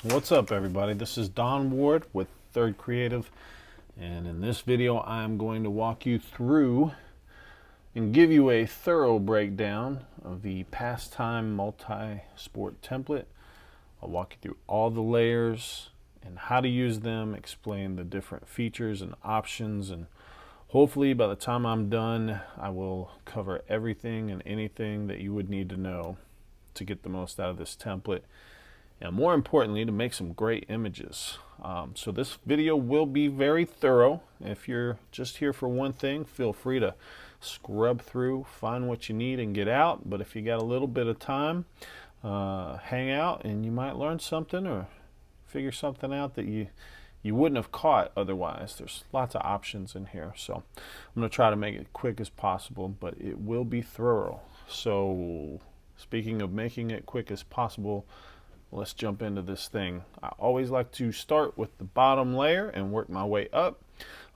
What's up, everybody? This is Don Ward with Third Creative, and in this video I'm going to walk you through and give you a thorough breakdown of the Pastime multi-sport template. I'll walk you through all the layers and how to use them, explain the different features and options, and hopefully by the time I'm done I will cover everything and anything that you would need to know to get the most out of this template, and more importantly, to make some great images. So this video will be very thorough. If you're just here for one thing, feel free to scrub through, find what you need, and get out. But if you got a little bit of time, hang out and you might learn something or figure something out that you wouldn't have caught otherwise. There's lots of options in here. So I'm going to try to make it quick as possible, but it will be thorough. So speaking of making it quick as possible, let's jump into this thing. I always like to start with the bottom layer and work my way up.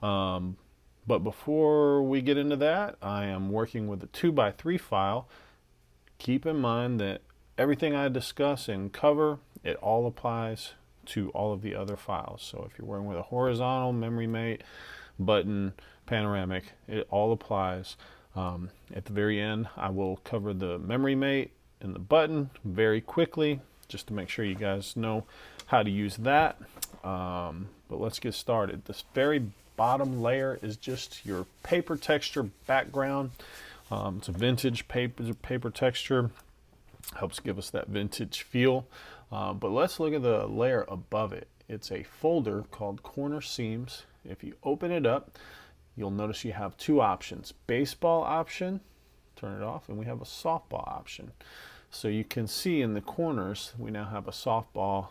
But before we get into that, I am working with a 2x3 file. Keep in mind that everything I discuss and cover, it all applies to all of the other files. So if you're working with a horizontal, memory mate, button, panoramic, it all applies. At the very end, I will cover the memory mate and the button very quickly, just to make sure you guys know how to use that. But let's get started. This very bottom layer is just your paper texture background. It's a vintage paper texture. Helps give us that vintage feel. But let's look at the layer above it. It's a folder called Corner Seams. If you open it up, you'll notice you have two options. Baseball option, turn it off, and we have a softball option. So you can see in the corners we now have a softball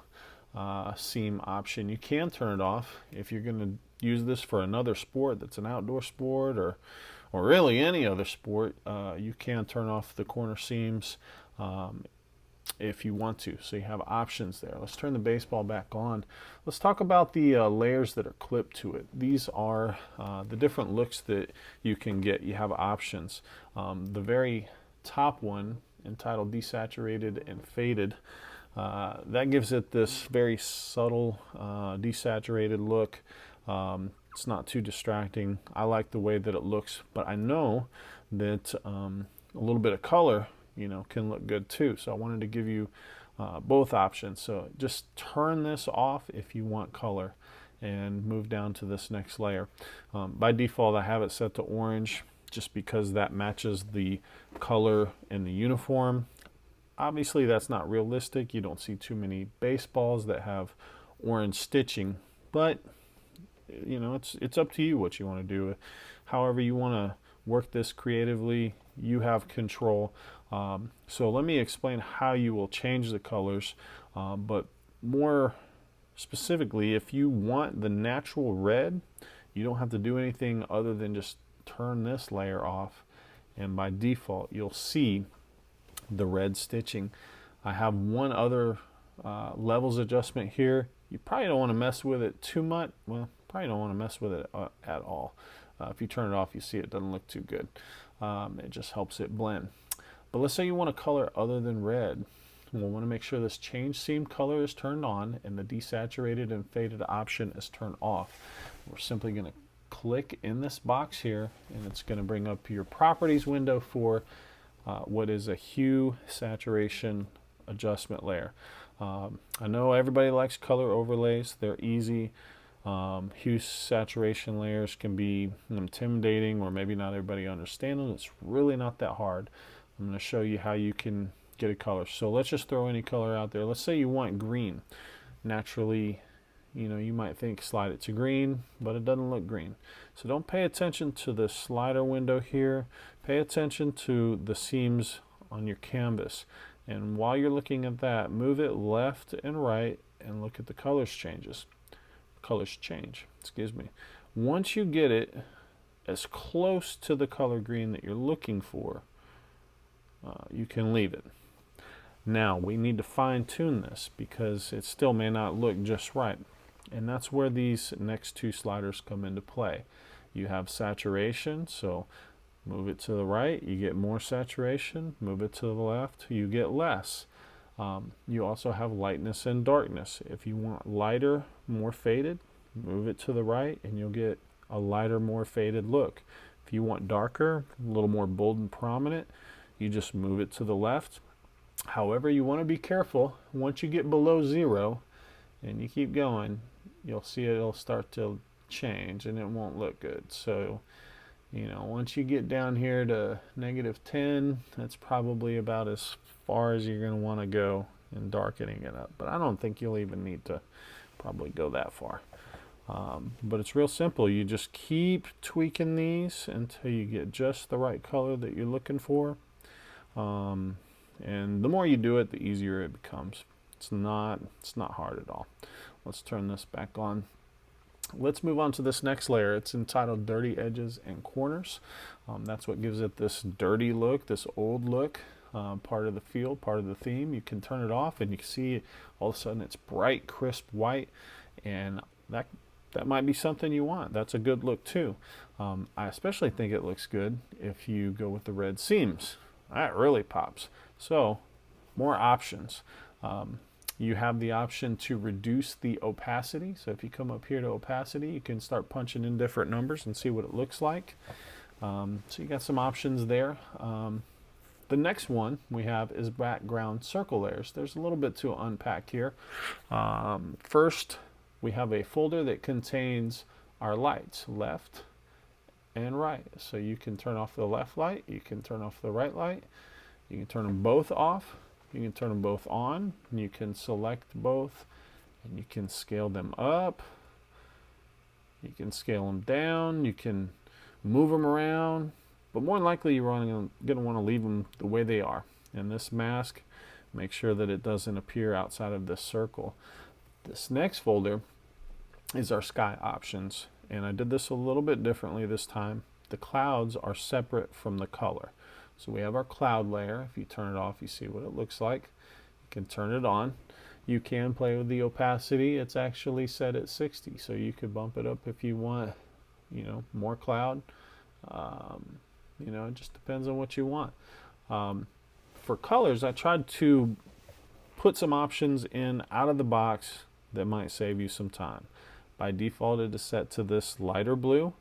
seam option. You can turn it off if you're going to use this for another sport that's an outdoor sport, or really any other sport. You can turn off the corner seams if you want to. So you have options there. Let's turn the baseball back on. Let's talk about the layers that are clipped to it. These are the different looks that you can get. You have options. The very top one, entitled Desaturated and Faded, that gives it this very subtle desaturated look. It's not too distracting. I like the way that it looks, but I know that a little bit of color, can look good too. So I wanted to give you both options. So just turn this off if you want color and move down to this next layer. By default, I have it set to orange, just because that matches the color in the uniform. Obviously that's not realistic. You don't see too many baseballs that have orange stitching, but it's up to you what you want to do. However you want to work this creatively, you have control. So let me explain how you will change the colors, but more specifically, if you want the natural red, you don't have to do anything other than just turn this layer off, and by default you'll see the red stitching. I have one other levels adjustment here. You probably don't want to mess with it too much. Well, probably don't want to mess with it at all. If you turn it off, you see it doesn't look too good. It just helps it blend. But let's say you want a color other than red. We'll want to make sure this change seam color is turned on and the desaturated and faded option is turned off. We're simply going to click in this box here, and it's going to bring up your properties window for what is a hue saturation adjustment layer. I know everybody likes color overlays. They're easy. Hue saturation layers can be intimidating, or maybe not everybody understands them. It's really not that hard. I'm going to show you how you can get a color. So let's just throw any color out there. Let's say you want green. Naturally, you might think slide it to green, but it doesn't look green. So don't pay attention to the slider window here. Pay attention to the seams on your canvas. And while you're looking at that, move it left and right and look at the colors change. Once you get it as close to the color green that you're looking for, you can leave it. Now we need to fine tune this because it still may not look just right. And that's where these next two sliders come into play. You have saturation, so move it to the right, you get more saturation. Move it to the left, you get less. You also have lightness and darkness. If you want lighter, more faded, move it to the right and you'll get a lighter, more faded look. If you want darker, a little more bold and prominent, you just move it to the left. However, you want to be careful. Once you get below 0 and you keep going, you'll see it'll start to change and it won't look good. So, you know, once you get down here to -10, that's probably about as far as you're going to want to go in darkening it up. But I don't think you'll even need to probably go that far. But it's real simple. You just keep tweaking these until you get just the right color that you're looking for. And the more you do it, the easier it becomes. It's not hard at all. Let's turn this back on. Let's move on to this next layer. It's entitled Dirty Edges and Corners. That's what gives it this dirty look, this old look, part of the feel, part of the theme. You can turn it off and you can see all of a sudden it's bright, crisp white, and that might be something you want. That's a good look too. I especially think it looks good if you go with the red seams. That really pops. So, more options. You have the option to reduce the opacity. So if you come up here to opacity, you can start punching in different numbers and see what it looks like. So you got some options there. The next one we have is background circle layers. There's a little bit to unpack here. First, we have a folder that contains our lights, left and right. So you can turn off the left light, you can turn off the right light, you can turn them both off. You can turn them both on, and you can select both, and you can scale them up, you can scale them down, you can move them around, but more than likely you're going to want to leave them the way they are. And this mask, make sure that it doesn't appear outside of this circle. This next folder is our sky options, and I did this a little bit differently this time. The clouds are separate from the color. So we have our cloud layer. If you turn it off, you see what it looks like. You can turn it on. You can play with the opacity. It's actually set at 60, so you could bump it up if you want, you know, more cloud. You know, it just depends on what you want. For colors, I tried to put some options in out of the box that might save you some time. By default, it is set to this lighter blue.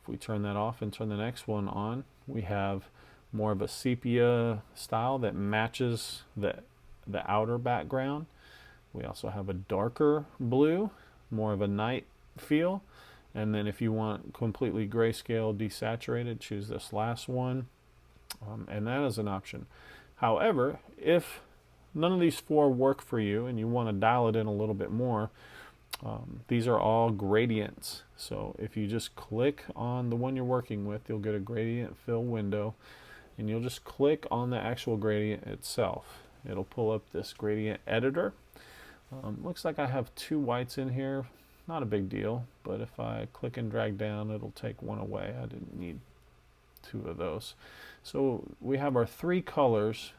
If we turn that off and turn the next one on, we have more of a sepia style that matches the outer background. We also have a darker blue, more of a night feel. And then if you want completely grayscale desaturated, choose this last one. And that is an option. However, if none of these four work for you and you want to dial it in a little bit more, these are all gradients. So if you just click on the one you're working with, you'll get a gradient fill window. And you'll just click on the actual gradient itself. It'll pull up this gradient editor. Looks like I have 2 whites in here. Not a big deal, but if I click and drag down, it'll take one away. I didn't need 2 of those. So we have our 3 colors,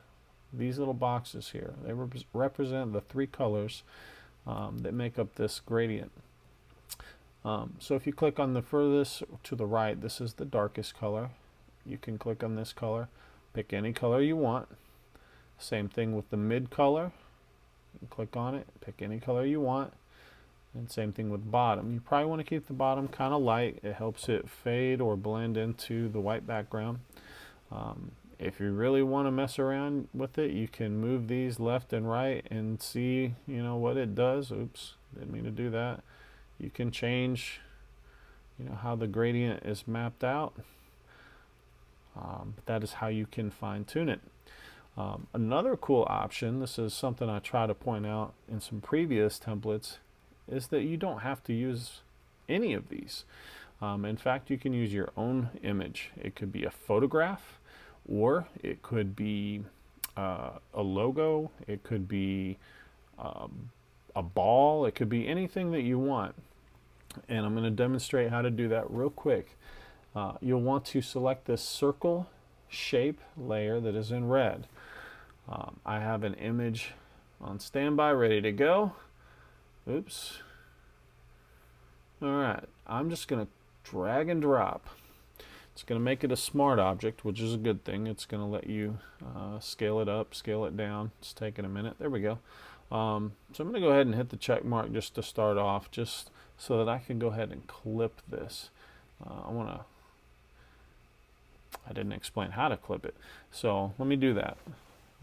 these little boxes here. They represent the 3 colors that make up this gradient. So if you click on the furthest to the right, this is the darkest color. You can click on this color, pick any color you want. Same thing with the mid color. You click on it, pick any color you want. And same thing with bottom. You probably want to keep the bottom kind of light. It helps it fade or blend into the white background. If you really want to mess around with it, you can move these left and right and see, you know, what it does. Oops, didn't mean to do that. You can change, you know, how the gradient is mapped out. But that is how you can fine tune it. Another cool option, this is something I try to point out in some previous templates, is that you don't have to use any of these. In fact, you can use your own image. It could be a photograph, or it could be a logo, it could be a ball, it could be anything that you want. And I'm going to demonstrate how to do that real quick. You'll want to select this circle shape layer that is in red. I have an image on standby ready to go. Oops. Alright, I'm just going to drag and drop It's going to make it a smart object, which is a good thing. It's going to let you scale it up, scale it down. It's taking a minute. There we go. So I'm going to go ahead and hit the check mark just to start off, just so that I can go ahead and clip this. I didn't explain how to clip it, so let me do that.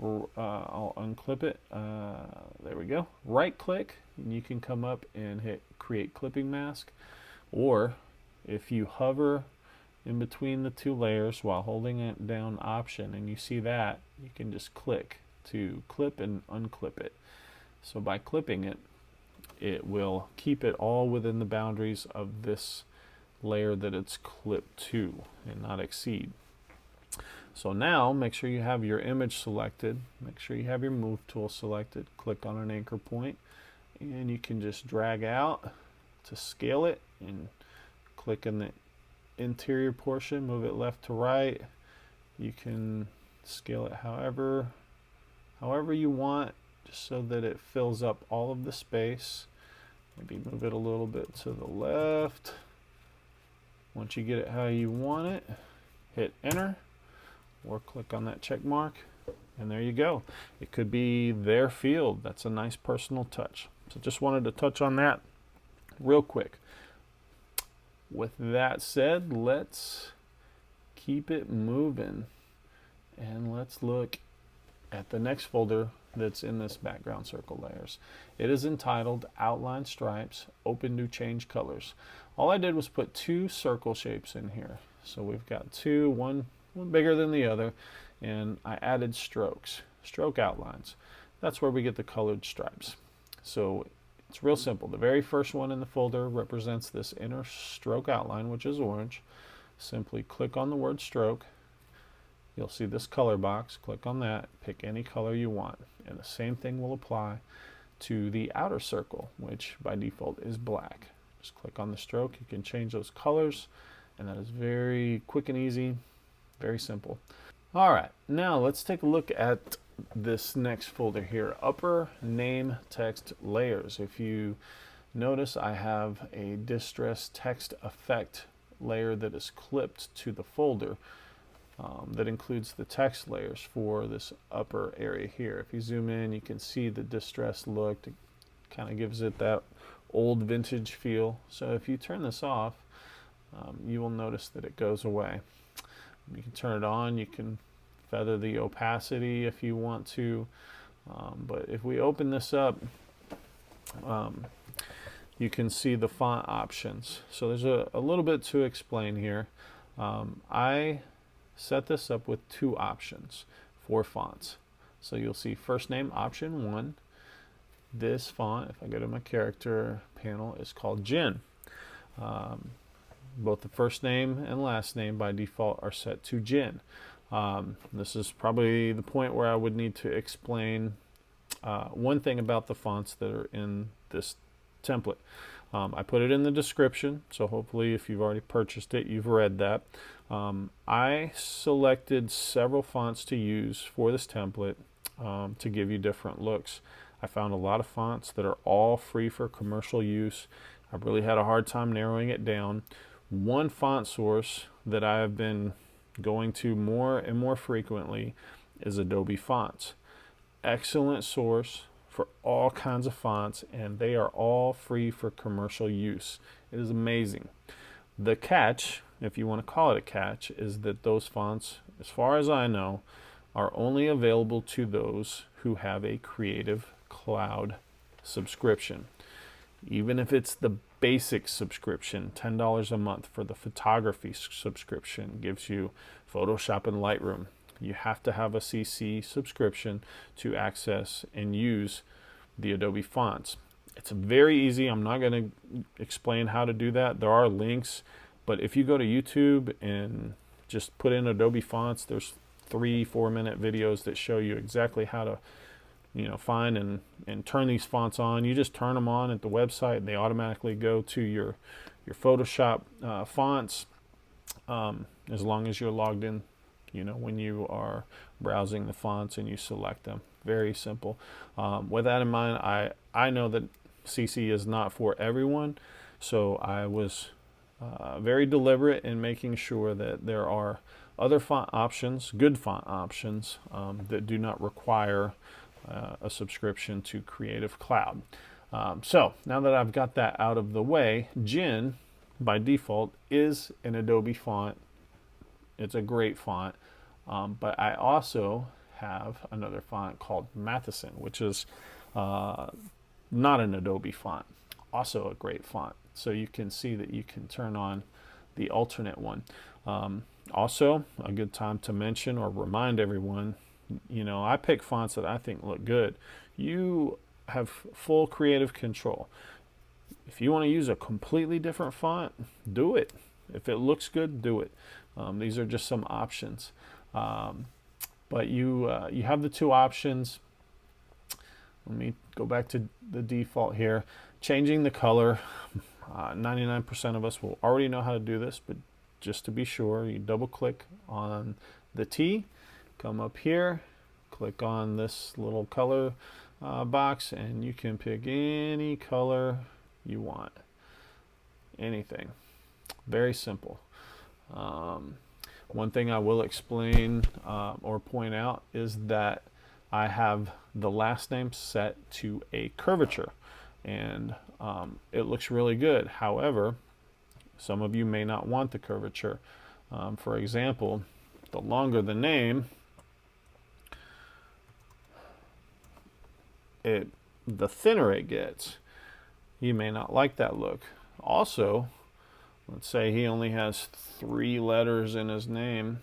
I'll unclip it. There we go. Right click, and you can come up and hit create clipping mask, or if you hover in between the two layers while holding it down option and you see that, you can just click to clip and unclip it. So by clipping it, it will keep it all within the boundaries of this layer that it's clipped to and not exceed. So now make sure you have your image selected, make sure you have your move tool selected, click on an anchor point, and you can just drag out to scale it and click in the interior portion, move it left to right. You can scale it however you want, just so that it fills up all of the space. Maybe move it a little bit to the left. Once you get it how you want it, hit enter or click on that check mark, and there you go. It could be their field. That's a nice personal touch. So just wanted to touch on that real quick. With that said, let's keep it moving and let's look at the next folder that's in this background circle layers. It is entitled Outline Stripes, Open to Change Colors. All I did was put two circle shapes in here. So we've got two, one bigger than the other, and I added strokes, stroke outlines. That's where we get the colored stripes. So it's real simple. The very first one in the folder represents this inner stroke outline, which is orange. Simply click on the word stroke. You'll see this color box. Click on that, pick any color you want. And the same thing will apply to the outer circle, which by default is black. Just click on the stroke. You can change those colors, and that is very quick and easy, very simple. All right, now let's take a look at this next folder here, upper name text layers. If you notice, I have a distress text effect layer that is clipped to the folder that includes the text layers for this upper area here. If you zoom in, you can see the distress look. It kind of gives it that old vintage feel. So if you turn this off, you will notice that it goes away. You can turn it on. You can feather the opacity if you want to, but if we open this up, you can see the font options. So there's a little bit to explain here. I set this up with two options for fonts. So you'll see first name option 1. This font, if I go to my character panel, is called Jen. Both the first name and last name by default are set to Jen. This is probably the point where I would need to explain one thing about the fonts that are in this template. I put it in the description, so hopefully if you've already purchased it, you've read that. I selected several fonts to use for this template to give you different looks. I found a lot of fonts that are all free for commercial use. I really had a hard time narrowing it down. One font source that I have been going to more and more frequently is Adobe Fonts. Excellent source for all kinds of fonts, and they are all free for commercial use. It is amazing. The catch, if you want to call it a catch, is that those fonts, as far as I know, are only available to those who have a Creative Cloud subscription. Even if it's the basic subscription, $10 a month for the photography subscription, gives you Photoshop and Lightroom. You have to have a CC subscription to access and use the Adobe fonts. It's very easy. I'm not going to explain how to do that. There are links, but if you go to YouTube and just put in Adobe fonts, there's 3-4 minute videos that show you exactly how to find and turn these fonts on. You just turn them on at the website and they automatically go to your Photoshop fonts as long as you're logged in when you are browsing the fonts and you select them. Very simple. With that in mind, I know that CC is not for everyone, so I was very deliberate in making sure that there are other font options, good font options, that do not require a subscription to Creative Cloud. So now that I've got that out of the way, Gin by default is an Adobe font. It's a great font, but I also have another font called Matheson, which is not an Adobe font, also a great font. So you can see that you can turn on the alternate one. Also, a good time to mention or remind everyone, you know, I pick fonts that I think look good. You have full creative control. If you want to use a completely different font, do it. If it looks good, do it. These are just some options. But you have the two options. Let me go back to the default here. Changing the color. 99% of us will already know how to do this, but just to be sure, you double click on the T, come up here, click on this little color box, and you can pick any color you want. Anything. Very simple. One thing I will explain or point out is that I have the last name set to a curvature, and it looks really good. However, some of you may not want the curvature. For example, the longer the name, the thinner it gets. You may not like that look. Also, let's say he only has 3 letters in his name.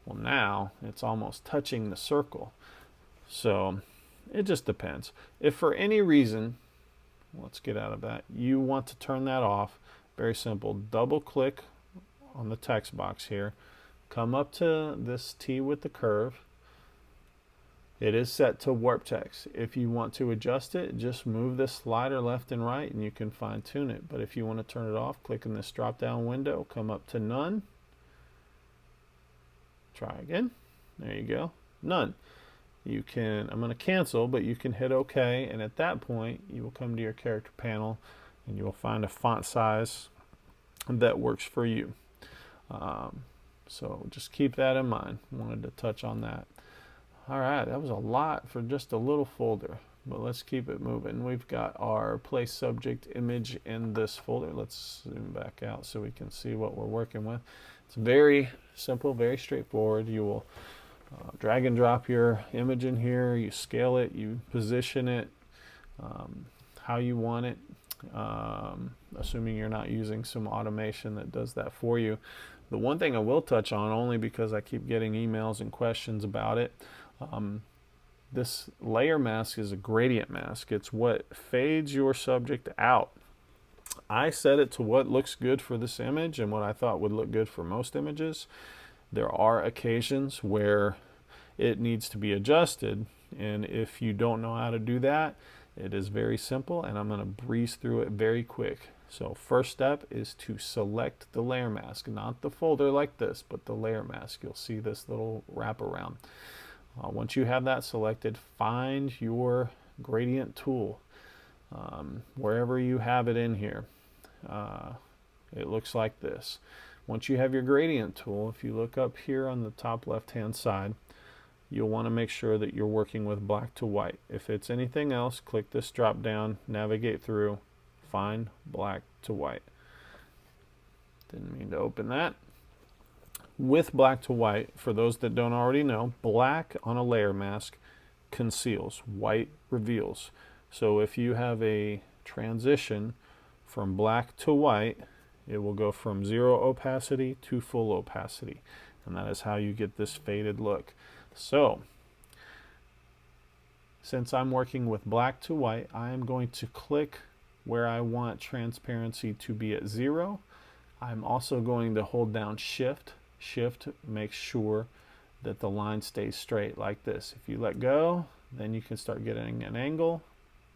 Well, now it's almost touching the circle. So it just depends. If for any reason, let's get out of that, you want to turn that off, very simple. Double click on the text box here. Come up to this T with the curve. It is set to warp text. If you want to adjust it, just move this slider left and right and you can fine tune it. But if you want to turn it off, click in this drop down window, come up to none. Try again. There you go. None. You can, I'm going to cancel, but you can hit OK, and at that point you will come to your character panel and you will find a font size that works for you. So just keep that in mind. Wanted to touch on that. Alright, that was a lot for just a little folder, but let's keep it moving. We've got our place subject image in this folder. Let's zoom back out so we can see what we're working with. It's very simple, very straightforward. You will drag and drop your image in here, you scale it, you position it how you want it, assuming you're not using some automation that does that for you. The one thing I will touch on, only because I keep getting emails and questions about it, this layer mask is a gradient mask. It's what fades your subject out. I set it to what looks good for this image and what I thought would look good for most images. There are occasions where it needs to be adjusted, and if you don't know how to do that, it is very simple, and I'm going to breeze through it very quick. So first step is to select the layer mask, not the folder like this, but the layer mask. You'll see this little wraparound. Once you have that selected, find your gradient tool wherever you have it in here. It looks like this. Once you have your gradient tool, if you look up here on the top left hand side, you'll want to make sure that you're working with black to white. If it's anything else, click this drop down, navigate through, find black to white. Didn't mean to open that. With black to white, for those that don't already know, black on a layer mask conceals, white reveals. So if you have a transition from black to white, it will go from 0 opacity to full opacity, and that is how you get this faded look. So since I'm working with black to white, I am going to click where I want transparency to be at 0. I'm also going to hold down shift. Shift makes sure that the line stays straight like this. If you let go, then you can start getting an angle,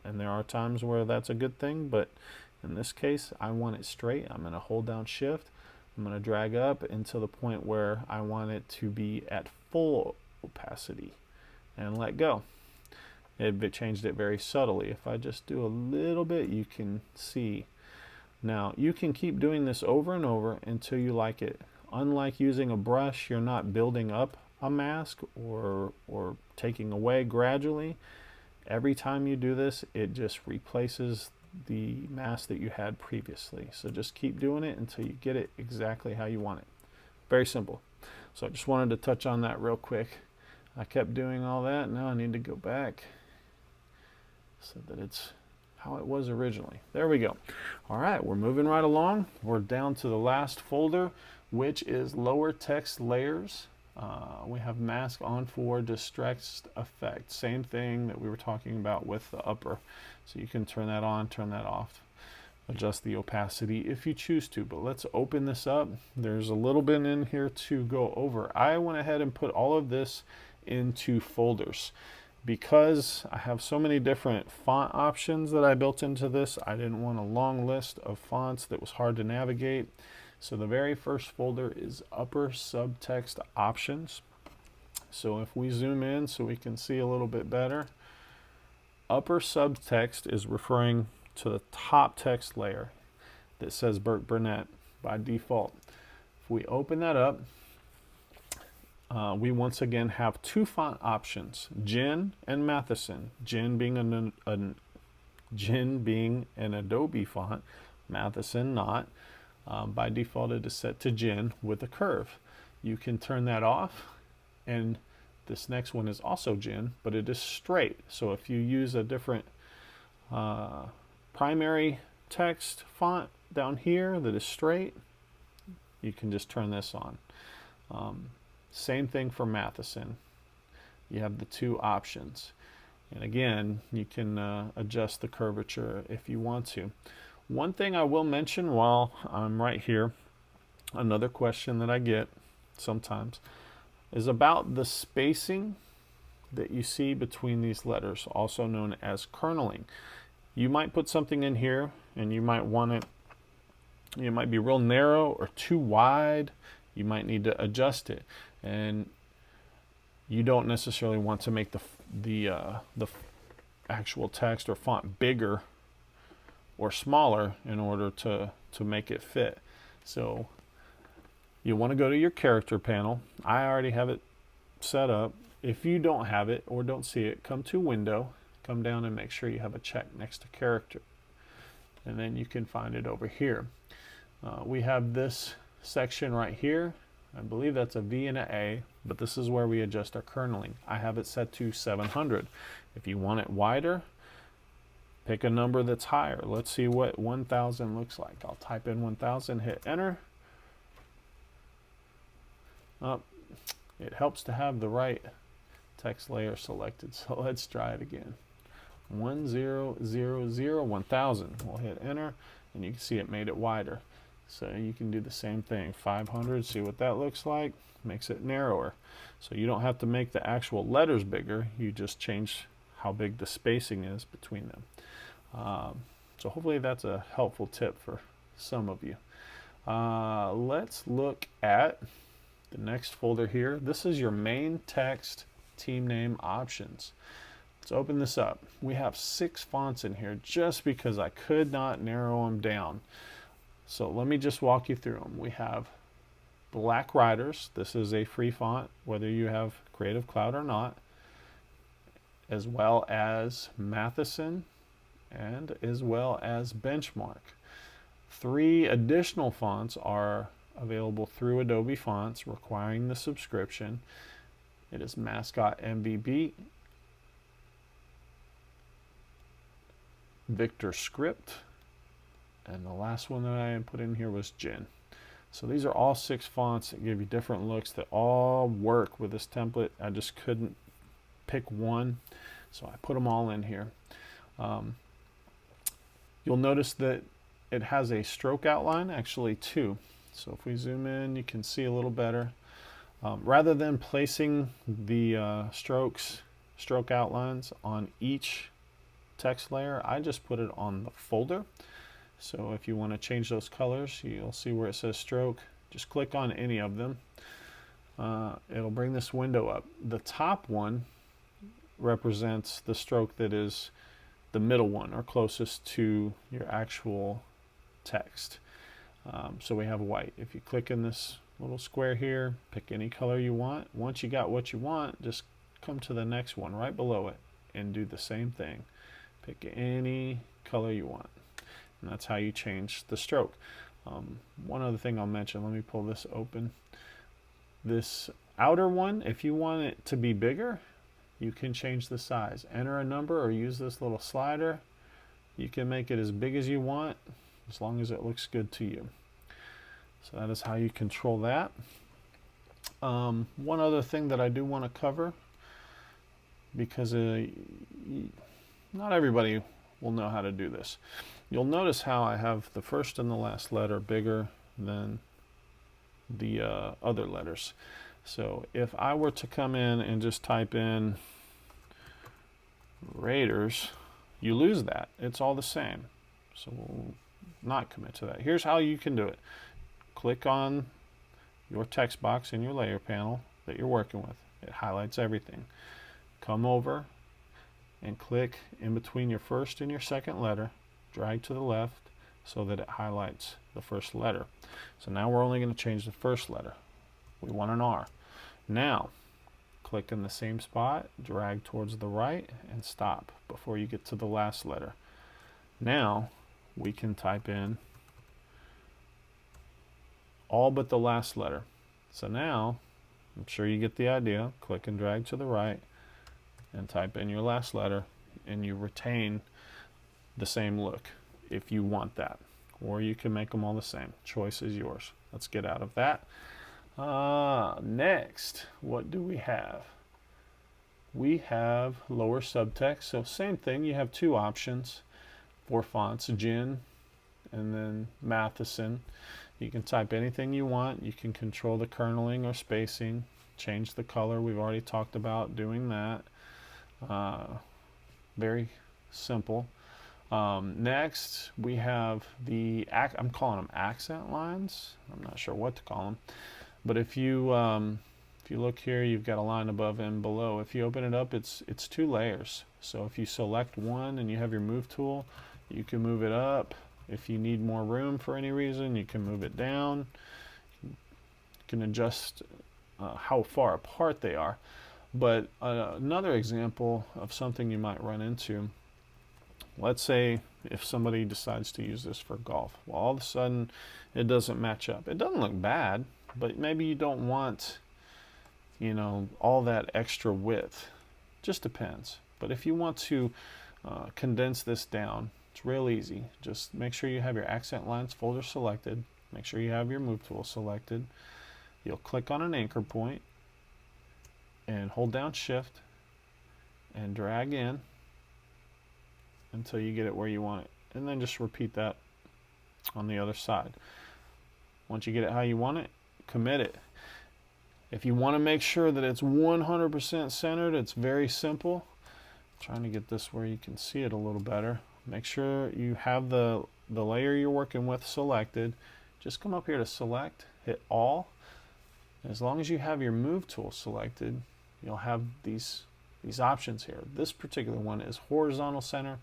and there are times where that's a good thing, but in this case I want it straight. I'm going to hold down shift. I'm going to drag up until the point where I want it to be at full opacity and let go. It changed it very subtly. If I just do a little bit, you can see Now you can keep doing this over and over until you like it. Unlike using a brush, you're not building up a mask or taking away gradually. Every time you do this, it just replaces the mask that you had previously. So just keep doing it until you get it exactly how you want it. Very simple. So I just wanted to touch on that real quick. I kept doing all that. Now I need to go back so that it's how it was originally. There we go. All right, we're moving right along. We're down to the last folder, which is lower text layers. We have mask on for distressed effect. Same thing that we were talking about with the upper. So you can turn that on, turn that off, adjust the opacity if you choose to. But let's open this up. There's a little bit in here to go over. I went ahead and put all of this into folders. Because I have so many different font options that I built into this, I didn't want a long list of fonts that was hard to navigate. So the very first folder is upper subtext options. So if we zoom in so we can see a little bit better, upper subtext is referring to the top text layer that says Burt Burnett by default. If we open that up, we once again have two font options, Jen and Matheson. Jen being an Adobe font, Matheson not. By default it is set to Jen with a curve. You can turn that off, and this next one is also Jen, but it is straight. So if you use a different primary text font down here that is straight, you can just turn this on. Same thing for Matheson. You have the two options. And again, you can adjust the curvature if you want to. One thing I will mention while I'm right here, another question that I get sometimes, is about the spacing that you see between these letters, also known as kerneling. You might put something in here and you might want it, it might be real narrow or too wide. You might need to adjust it. And you don't necessarily want to make the actual text or font bigger or smaller in order to make it fit. So you want to go to your character panel. I already have it set up. If you don't have it or don't see it, come to Window, come down and make sure you have a check next to Character. And then you can find it over here. We have this section right here. I believe that's a V and an A, but this is where we adjust our kerneling. I have it set to 700. If you want it wider, pick a number that's higher. Let's see what 1000 looks like. I'll type in 1000, hit enter. It helps to have the right text layer selected, so let's try it again. 1000. We'll hit enter, and you can see it made it wider. So you can do the same thing. 500, see what that looks like. Makes it narrower. So you don't have to make the actual letters bigger, you just change how big the spacing is between them. So hopefully that's a helpful tip for some of you. Let's look at the next folder here. This is your main text team name options. Let's open this up. We have 6 fonts in here just because I could not narrow them down. So let me just walk you through them. We have Black Riders. This is a free font, whether you have Creative Cloud or not, as well as Matheson, and as well as Benchmark. 3 additional fonts are available through Adobe Fonts, requiring the subscription. It is Mascot MVB, Victor Script, and the last one that I put in here was Jen. So these are all 6 fonts that give you different looks that all work with this template. I just couldn't pick one, so I put them all in here. You'll notice that it has a stroke outline, actually 2. So if we zoom in, you can see a little better. Rather than placing the stroke outlines on each text layer, I just put it on the folder. So if you want to change those colors, you'll see where it says stroke. Just click on any of them. It'll bring this window up. The top one represents the stroke that is the middle one or closest to your actual text. So we have white. If you click in this little square here, pick any color you want. Once you got what you want, just come to the next one right below it and do the same thing. Pick any color you want. And that's how you change the stroke. One other thing I'll mention, let me pull this open. This outer one, if you want it to be bigger, you can change the size. Enter a number or use this little slider. You can make it as big as you want, as long as it looks good to you. So that is how you control that. One other thing that I do want to cover, because not everybody will know how to do this. You'll notice how I have the first and the last letter bigger than the other letters. So if I were to come in and just type in Raiders, you lose that. It's all the same. So we'll not commit to that. Here's how you can do it. Click on your text box in your layer panel that you're working with. It highlights everything. Come over and click in between your first and your second letter. Drag to the left so that it highlights the first letter. So now we're only going to change the first letter. We want an R. Now, click in the same spot, drag towards the right, and stop before you get to the last letter. Now, we can type in all but the last letter. So now, I'm sure you get the idea. Click and drag to the right, and type in your last letter, and you retain the same look if you want that. Or you can make them all the same. Choice is yours. Let's get out of that. Next, what do we have? We have lower subtext. So same thing, you have two options for fonts, Gin and then Matheson. You can type anything you want. You can control the kerneling or spacing, change the color. We've already talked about doing that. Very simple. Next, we have I'm calling them accent lines. I'm not sure what to call them. But if you look here, you've got a line above and below. If you open it up, it's two layers. So if you select one and you have your move tool, you can move it up. If you need more room for any reason, you can move it down. You can adjust how far apart they are. But another example of something you might run into, let's say if somebody decides to use this for golf. Well, all of a sudden it doesn't match up. It doesn't look bad, but maybe you don't want, all that extra width. Just depends. But if you want to condense this down, it's real easy. Just make sure you have your accent lines folder selected. Make sure you have your move tool selected. You'll click on an anchor point and hold down shift and drag in until you get it where you want it. And then just repeat that on the other side. Once you get it how you want it, commit it. If you want to make sure that it's 100% centered, it's very simple. I'm trying to get this where you can see it a little better. Make sure you have the layer you're working with selected. Just come up here to select, hit all. As long as you have your move tool selected, you'll have these options here. This particular one is horizontal center.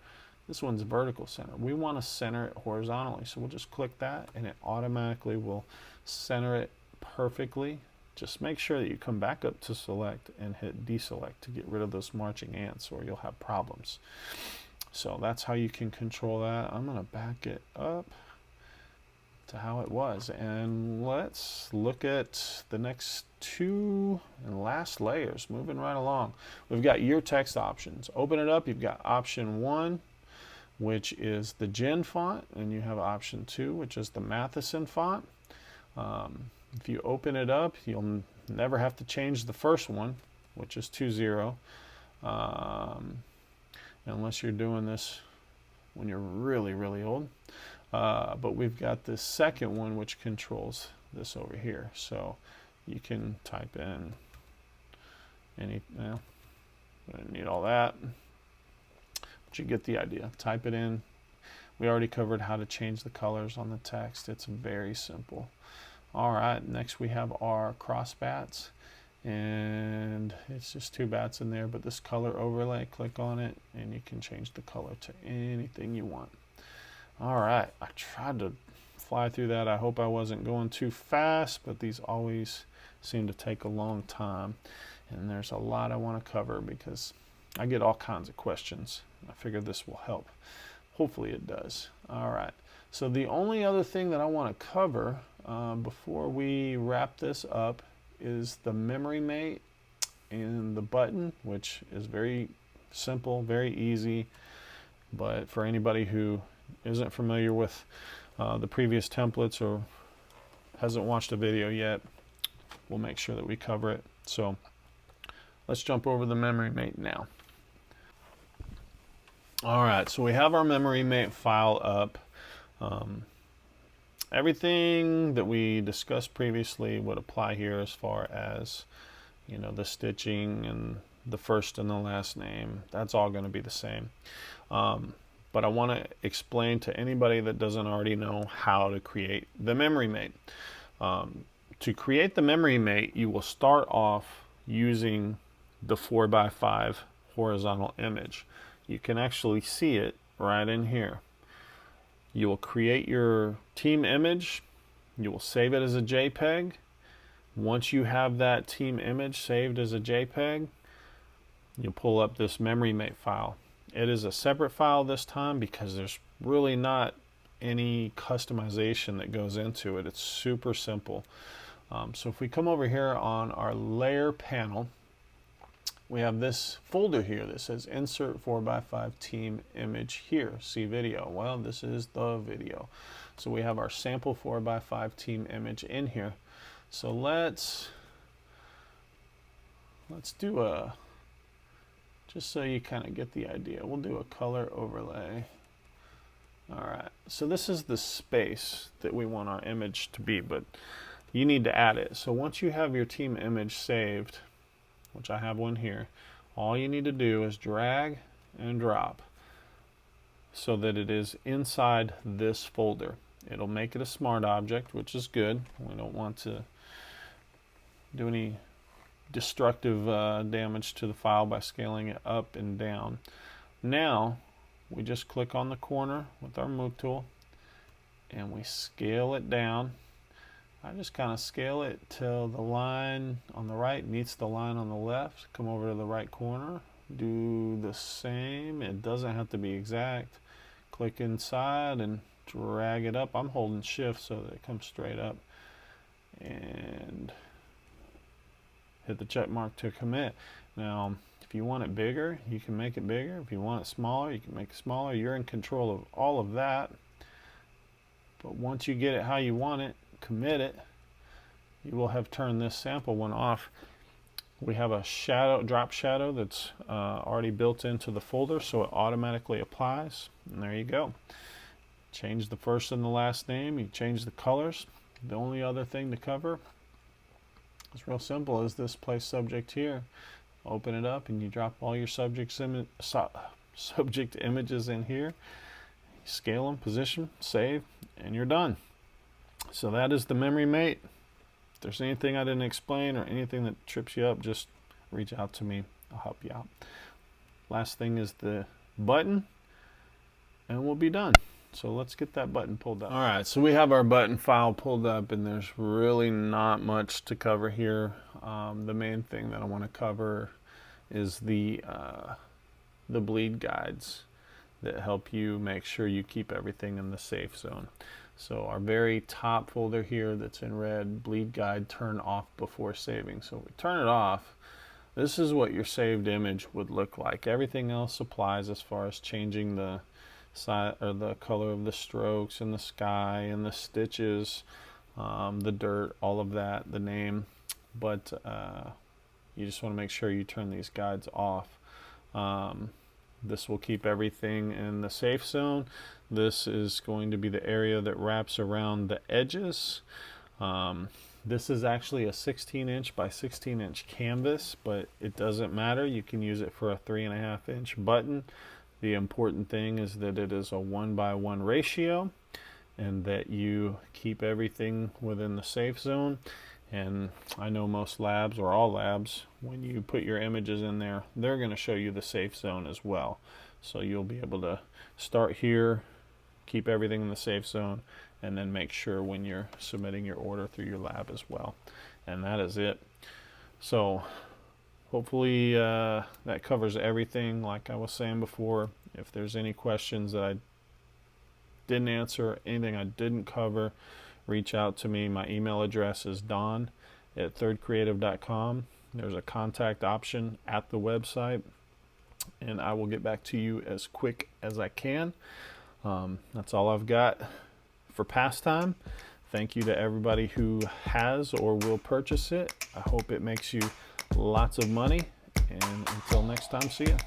This one's vertical center. We want to center it horizontally, so we'll just click that and it automatically will center it perfectly. Just make sure that you come back up to select and hit deselect to get rid of those marching ants, or you'll have problems. So that's how you can control that. I'm going to back it up to how it was, and let's look at the next two and last layers. Moving right along, we've got your text options. Open it up. You've got option 1, which is the Gin font, and you have option 2, which is the Matheson font. If you open it up, you'll never have to change the first one, which is 2.0, unless you're doing this when you're really, really old. But we've got this second one, which controls this over here. So you can type in I don't need all that, but you get the idea. Type it in. We already covered how to change the colors on the text. It's very simple. All right, next we have our cross bats, and it's just 2 bats in there, but this color overlay, click on it and you can change the color to anything you want. All right, I tried to fly through that. I hope I wasn't going too fast, but these always seem to take a long time. And there's a lot I want to cover because I get all kinds of questions. I figure this will help. Hopefully it does. All right, so the only other thing that I want to cover before we wrap this up is the memory mate and the button, which is very simple, very easy. But for anybody who isn't familiar with the previous templates or hasn't watched a video yet, we'll make sure that we cover it. So let's jump over the memory mate now. All right, so we have our memory mate file up. Everything that we discussed previously would apply here as far as, you know, the stitching and the first and the last name. That's all going to be the same. But I want to explain to anybody that doesn't already know how to create the memory mate. To create the memory mate, you will start off using the 4x5 horizontal image. You can actually see it right in here. You will create your team image. You will save it as a JPEG. Once you have that team image saved as a JPEG, you'll pull up this memory mate file. It is a separate file this time because there's really not any customization that goes into it. It's super simple. So if we come over here on our layer panel, we have this folder here that says insert 4x5 team image here. See video. Well, this is the video. So we have our sample 4x5 team image in here. So let's do a, just so you kind of get the idea, we'll do a color overlay. All right, so this is the space that we want our image to be, but you need to add it. So once you have your team image saved, which I have one here, all you need to do is drag and drop so that it is inside this folder. It'll make it a smart object, which is good. We don't want to do any destructive damage to the file by scaling it up and down. Now we just click on the corner with our move tool and we scale it down. I just kind of scale it till the line on the right meets the line on the left. Come over to the right corner, do the same. It doesn't have to be exact. Click inside and drag it up. I'm holding shift so that it comes straight up, and hit the check mark to commit. Now if you want it bigger, you can make it bigger. If you want it smaller, you can make it smaller. You're in control of all of that. But once you get it how you want it, commit it, you will have turned this sample one off. We have a shadow, drop shadow that's already built into the folder, so it automatically applies. And there you go. Change the first and the last name. You change the colors. The only other thing to cover is real simple, is this place subject here. Open it up and you drop all your subject images in here. Scale them, position, save, and you're done. So that is the memory mate. If there's anything I didn't explain or anything that trips you up, just reach out to me. I'll help you out. Last thing is the button, and we'll be done. So let's get that button pulled up. All right, so we have our button file pulled up, and there's really not much to cover here. The main thing that I want to cover is the bleed guides that help you make sure you keep everything in the safe zone. So our very top folder here that's in red, bleed guide, turn off before saving. So we turn it off. This is what your saved image would look like. Everything else applies as far as changing the size or the color of the strokes and the sky and the stitches, the dirt, all of that, the name. But you just want to make sure you turn these guides off. This will keep everything in the safe zone. This is going to be the area that wraps around the edges. This is actually a 16-inch by 16-inch canvas, but it doesn't matter. You can use it for a 3.5-inch button. The important thing is that it is a 1:1 ratio and that you keep everything within the safe zone. And I know most labs, or all labs, when you put your images in there, they're going to show you the safe zone as well. So you'll be able to start here, keep everything in the safe zone, and then make sure when you're submitting your order through your lab as well. And that is it. So hopefully that covers everything. Like I was saying before, if there's any questions that I didn't answer, anything I didn't cover, reach out to me. My email address is don@thirdcreative.com. There's a contact option at the website, and I will get back to you as quick as I can. That's all I've got for Pastime. Thank you to everybody who has or will purchase it. I hope it makes you lots of money, and until next time, see ya.